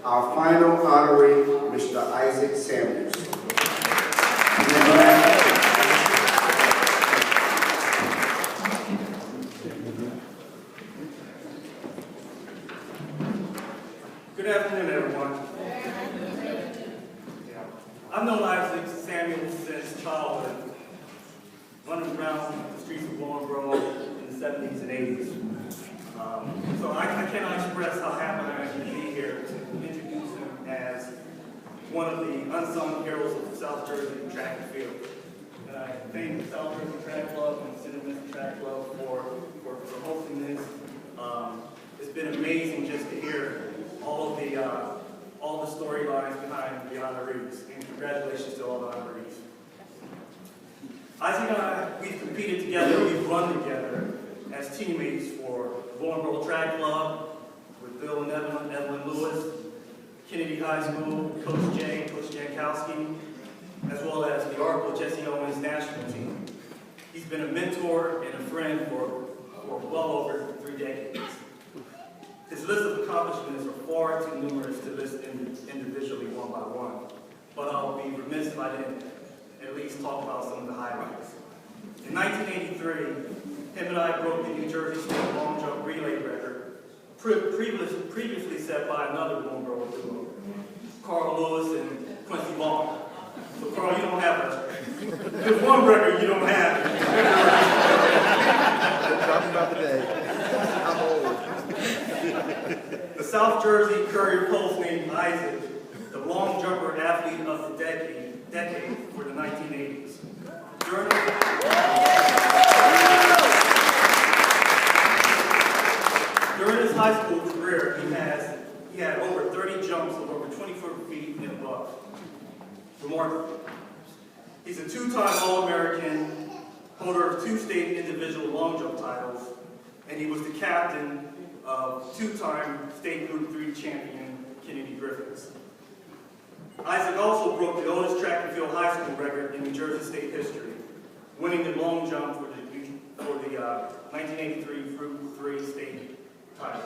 Our final honoree, Mr. Isaac Samuels. Good afternoon, everyone. I've known Isaac Samuels since childhood, running around the streets of Warrenboro in the 70s and 80s. So I cannot express how happy I am to be here to introduce him as one of the unsung heroes of South Jersey track and field. And I thank the South Jersey Track Club and Cinnamon Track Club for hosting this. It's been amazing just to hear all the storylines behind the honorees, and congratulations to all the honorees. Isaac and I, we've competed together, we've run together as teammates for Warrenboro Track Club, with Bill and Evelyn Lewis, Kennedy High School, Coach Jankowski, as well as the Oracle Jesse Owens national team. He's been a mentor and a friend for well over 3 decades. His list of accomplishments are far too numerous to list individually one by one, but I'll be remiss if I didn't at least talk about some of the highlights. In 1983, him and I broke the New Jersey State long jump relay record, previously set by another Warrenboro duo, Carl Lewis and Quincy Long. So Carl, you don't have there's one record you don't have. Talking about the day. I'm old. The South Jersey Courier Post named Isaac the long jumper athlete of the decade for the 1980s. During his high school career, he had over 30 jumps of over 24 feet and above. Remarkable. He's a 2-time All-American, holder of 2 state individual long jump titles, and he was the captain of 2-time state Group 3 champion Kennedy Griffiths. Isaac also broke the oldest track and field high school record in New Jersey state history, winning the long jump for the 1983 Group 3 state title.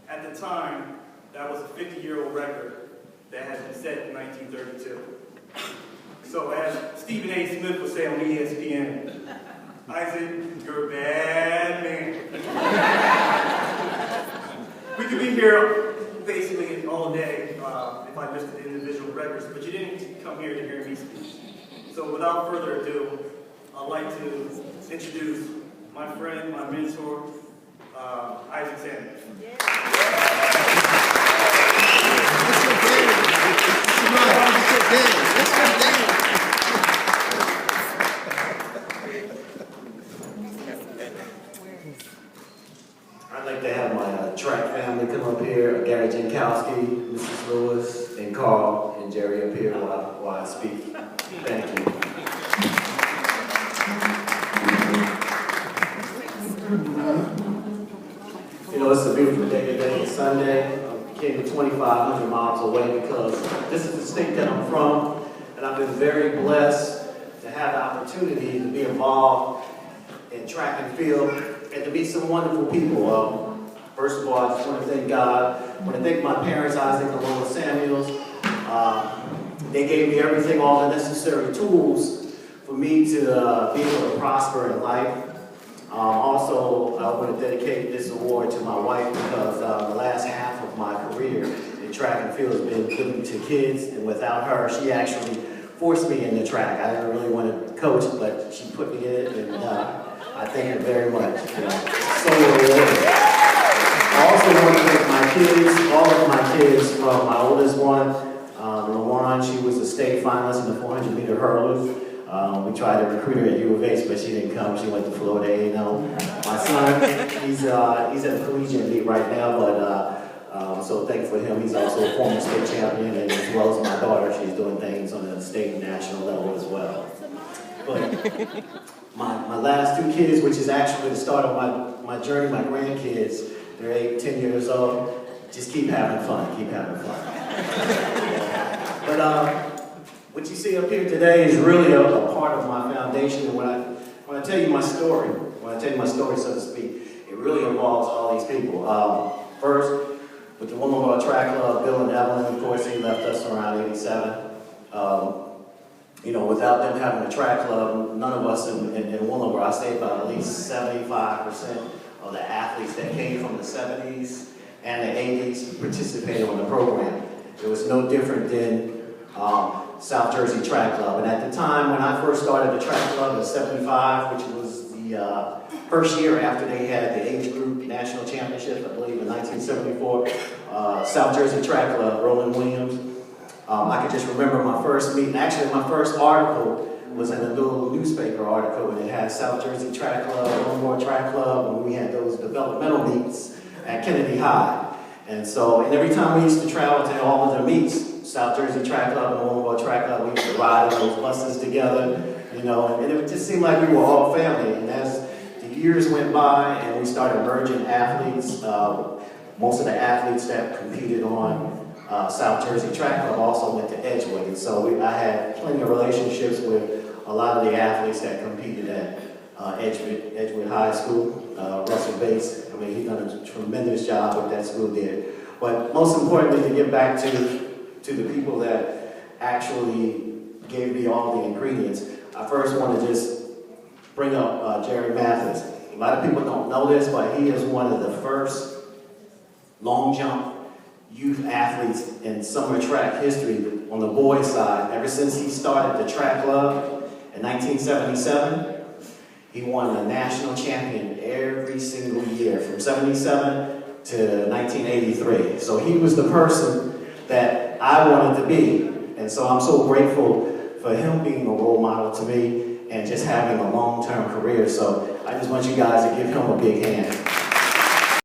At the time, that was a 50-year-old record that had been set in 1932. So as Stephen A. Smith would say on ESPN, Isaac, you're a bad man. We could be here basically all day if I listed individual records, but you didn't come here to hear me speak. So without further ado, I'd like to introduce my friend, my mentor, Isaac Samuels. I'd like to have my track family come up here, Gary Jankowski, Mrs. Lewis, and Carl, and Jerry up here while I speak. Thank you. You know, it's a beautiful day today. It's Sunday. I came 2,500 miles away because this is the state that I'm from, and I've been very blessed to have the opportunity to be involved in track and field and to meet some wonderful people. First of all, I just want to thank God. I want to thank my parents, Isaac and Lola Samuels. They gave me everything, all the necessary tools for me to be able to prosper in life. Also, I want to dedicate this award to my wife because the last half of my career in track and field has been given to kids, and without her, she actually forced me into track. I didn't really want to coach, but she put me in it, and I thank her very much. So rewarding. I also want to thank my kids, all of my kids, from my oldest one, LaWan. She was a state finalist in the 400-meter hurdles. We tried to recruit her at U of H, but she didn't come. She went to Florida A&M. My son, he's at the collegiate meet right now, but so thankful for him. He's also a former state champion, and as well as my daughter, she's doing things on the state and national level as well. But my last 2 kids, which is actually the start of my journey, my grandkids, they're 8, 10 years old. Just keep having fun, keep having fun. But what you see up here today is really a part of my foundation. And when I tell you my story, so to speak, it really involves all these people. First, With the Willingboro Track Club, Bill and Evelyn, of course, they left us around 87. You know, without them having a track club, none of us in Willingboro, I say about at least 75% of the athletes that came from the 70s and the 80s participated on the program. It was no different than South Jersey Track Club. And at the time when I first started the track club in '75, which was the first year after they had the age group national championship, I believe in 1974, South Jersey Track Club, Roland Williams. I could just remember my first meeting. Actually, my first article was in a little newspaper article, and it had South Jersey Track Club, Willingboro Track Club, and we had those developmental meets at Kennedy High. And every time we used to travel to all of the meets, South Jersey Track Club and Willingboro Track Club, we used to ride in those buses together, you know, and it just seemed like we were all family. And as the years went by and we started merging athletes, most of the athletes that competed on South Jersey Track Club also went to Edgewood. And so I had plenty of relationships with a lot of the athletes that competed at Edgewood High School. Russell Bates, I mean, he's done a tremendous job with that school there. But most importantly, to get back to the people that actually gave me all the ingredients, I first want to just bring up Jerry Mathis. A lot of people don't know this, but he is one of the first long jump youth athletes in summer track history on the boys' side. Ever since he started the track club in 1977, he won the national champion every single year from '77 to 1983. So he was the person that I wanted to be. And so I'm so grateful for him being a role model to me and just having a long-term career. So I just want you guys to give him a big hand.